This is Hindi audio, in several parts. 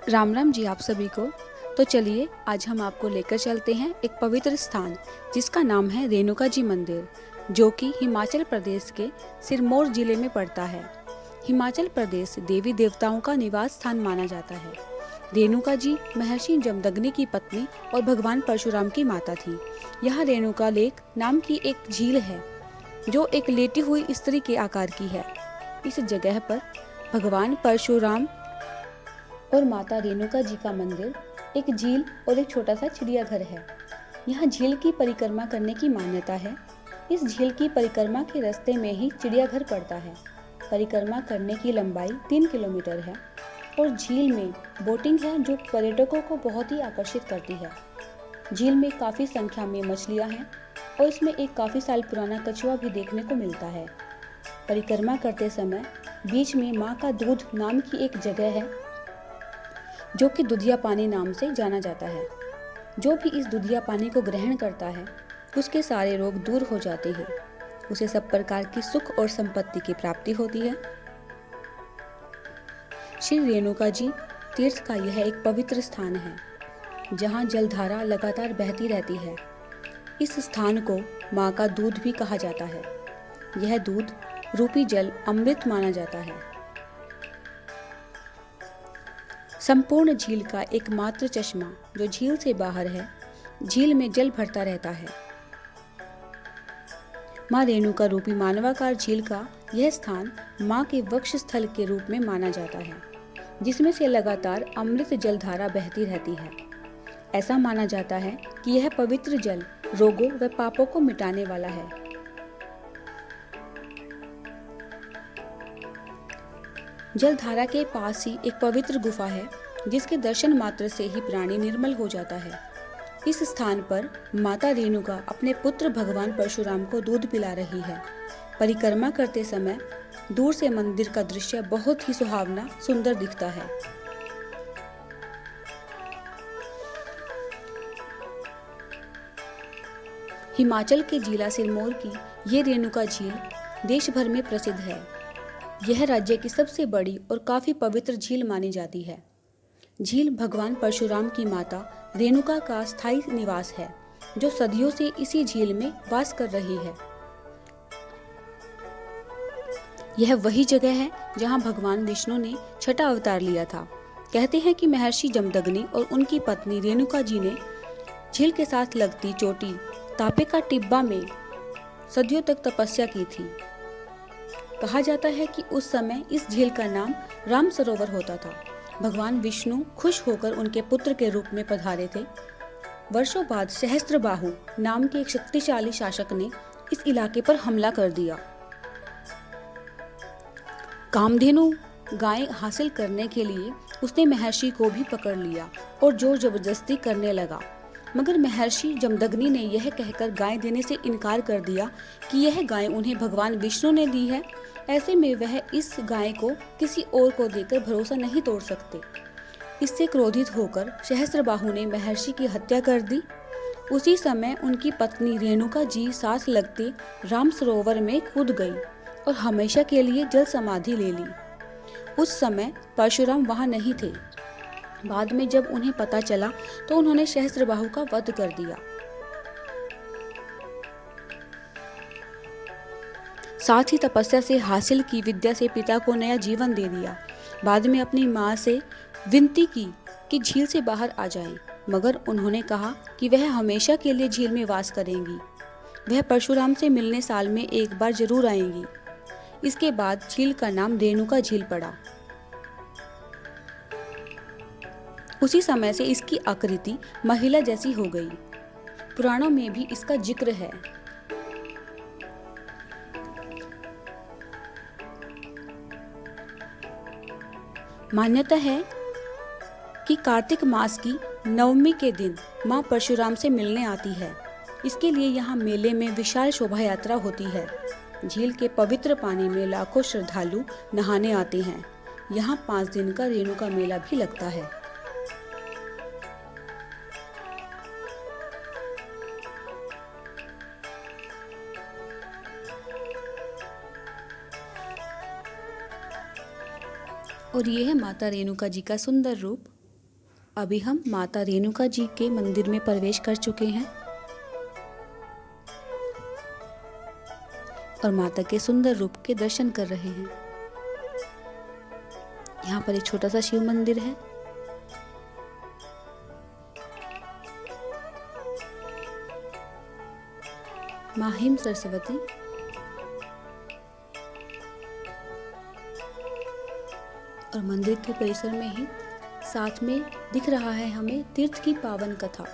राम राम जी आप सभी को। तो चलिए आज हम आपको लेकर चलते हैं एक पवित्र स्थान जिसका नाम है रेणुका जी मंदिर, जो कि हिमाचल प्रदेश के सिरमौर जिले में पड़ता है। हिमाचल प्रदेश देवी देवताओं का निवास स्थान माना जाता है। रेणुका जी महर्षि जमदग्नि की पत्नी और भगवान परशुराम की माता थी। यहाँ रेणुका लेक नाम की एक झील है जो एक लेटी हुई स्त्री के आकार की है। इस जगह पर भगवान परशुराम और माता रेणुका जी का मंदिर, एक झील और एक छोटा सा चिड़ियाघर है। यहाँ झील की परिक्रमा करने की मान्यता है। इस झील की परिक्रमा के रास्ते में ही चिड़ियाघर पड़ता है। परिक्रमा करने की लंबाई 3 किलोमीटर है और झील में बोटिंग है जो पर्यटकों को बहुत ही आकर्षित करती है। झील में काफ़ी संख्या में मछलियाँ हैं और इसमें एक काफ़ी साल पुराना कछुआ भी देखने को मिलता है। परिक्रमा करते समय बीच में माँ का दूध नाम की एक जगह है जो कि दुधिया पानी नाम से जाना जाता है। जो भी इस दुधिया पानी को ग्रहण करता है उसके सारे रोग दूर हो जाते हैं। उसे सब प्रकार की सुख और संपत्ति की प्राप्ति होती है। श्री रेणुका जी तीर्थ का यह एक पवित्र स्थान है जहाँ जलधारा लगातार बहती रहती है। इस स्थान को माँ का दूध भी कहा जाता है। यह दूध रूपी जल अमृत माना जाता है। संपूर्ण झील का एकमात्र चश्मा जो झील से बाहर है, झील में जल भरता रहता है। माँ रेणुका रूपी मानवाकार झील का यह स्थान माँ के वक्ष स्थल के रूप में माना जाता है, जिसमें से लगातार अमृत जलधारा बहती रहती है। ऐसा माना जाता है कि यह पवित्र जल रोगों व पापों को मिटाने वाला है। जलधारा के पास ही एक पवित्र गुफा है जिसके दर्शन मात्र से ही प्राणी निर्मल हो जाता है। इस स्थान पर माता रेणुका अपने पुत्र भगवान परशुराम को दूध पिला रही है। परिक्रमा करते समय दूर से मंदिर का दृश्य बहुत ही सुहावना सुंदर दिखता है। हिमाचल के जिला सिरमौर की ये रेणुका झील देश भर में प्रसिद्ध है। यह राज्य की सबसे बड़ी और काफी पवित्र झील मानी जाती है। झील भगवान परशुराम की माता रेणुका का स्थायी निवास है, जो सदियों से इसी झील में वास कर रही है। यह वही जगह है जहां भगवान विष्णु ने छठा अवतार लिया था। कहते हैं कि महर्षि जमदग्नि और उनकी पत्नी रेणुका जी ने झील के साथ लगती चोटी तापे का टिब्बा में सदियों तक तपस्या की थी। कहा जाता है कि उस समय इस झील का नाम राम सरोवर होता था। भगवान विष्णु खुश होकर उनके पुत्र के रूप में पधारे थे। वर्षों बाद सहस्त्रबाहु नाम के एक शक्तिशाली शासक ने इस इलाके पर हमला कर दिया। कामधेनु गाय हासिल करने के लिए उसने महर्षि को भी पकड़ लिया और जोर जबरदस्ती करने लगा, मगर महर्षि जमदग्नि ने यह कहकर गाय देने से इनकार कर दिया कि यह गाय उन्हें भगवान विष्णु ने दी है। ऐसे में वह इस गाय को किसी और को देकर भरोसा नहीं तोड़ सकते। इससे क्रोधित होकर सहस्त्रबाहु ने महर्षि की हत्या कर दी। उसी समय उनकी पत्नी रेणुका जी साथ लगते राम सरोवर में कूद गई और हमेशा के लिए जल समाधि ले ली। उस समय परशुराम वहां नहीं थे। बाद में जब उन्हें पता चला तो उन्होंने सहस्त्रबाहु का वध कर दिया। साथ ही तपस्या से हासिल की विद्या से पिता को नया जीवन दे दिया। बाद में अपनी माँ से विनती की कि झील से बाहर आ जाएं, मगर उन्होंने कहा कि वह हमेशा के लिए झील में वास करेंगी। वह परशुराम से मिलने साल में एक बार जरूर आएंगी। इसके बाद झील का नाम रेणुका झील पड़ा। उसी समय से इसकी आकृति महिला जैसी हो गई। पुराणों में भी इसका जिक्र है। मान्यता है कि कार्तिक मास की नवमी के दिन मां परशुराम से मिलने आती है। इसके लिए यहाँ मेले में विशाल शोभा यात्रा होती है। झील के पवित्र पानी में लाखों श्रद्धालु नहाने आते हैं। यहाँ 5 दिन का रेणुका मेला भी लगता है। और ये है माता रेणुका जी का सुंदर रूप। अभी हम माता रेणुका जी के मंदिर में प्रवेश कर चुके हैं और माता के सुंदर रूप के दर्शन कर रहे हैं। यहाँ पर एक छोटा सा शिव मंदिर है। माँ हिम सरस्वती और मंदिर के परिसर में ही साथ में दिख रहा है हमें तीर्थ की पावन कथा।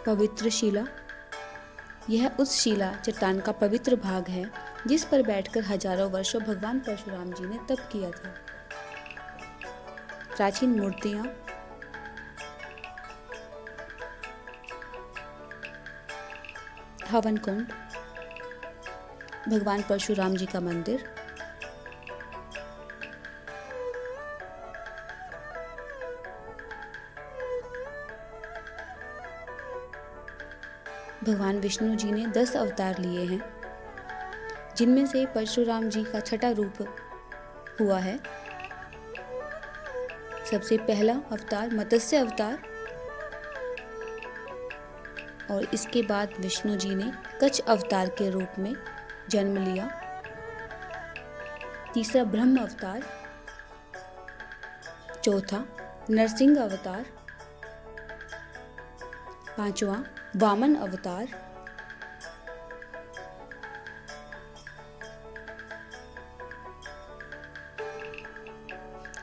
पवित्र शिला, यह उस शिला चट्टान का पवित्र भाग है जिस पर बैठकर हजारों वर्षों भगवान परशुराम जी ने तप किया था। प्राचीन मूर्तियां, हवन कुंड, भगवान परशुराम जी का मंदिर, भगवान विष्णु जी ने 10 अवतार लिए हैं, जिनमें से परशुराम जी का छठा रूप हुआ है। सबसे पहला अवतार मत्स्य अवतार और इसके बाद विष्णु जी ने कच्छ अवतार के रूप में जन्म लिया। तीसरा ब्रह्म अवतार, चौथा नरसिंह अवतार, पांचवा वामन अवतार,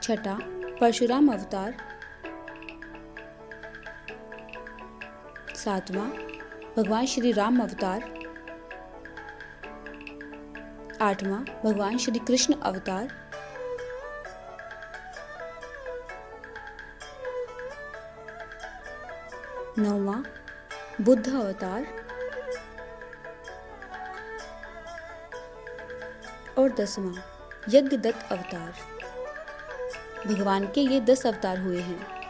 छठा परशुराम अवतार, सातवां भगवान श्री राम अवतार, आठवां भगवान श्री कृष्ण अवतार, नौवां बुद्ध अवतार और 10वां यज्ञदत्त अवतार। भगवान के ये 10 अवतार हुए हैं।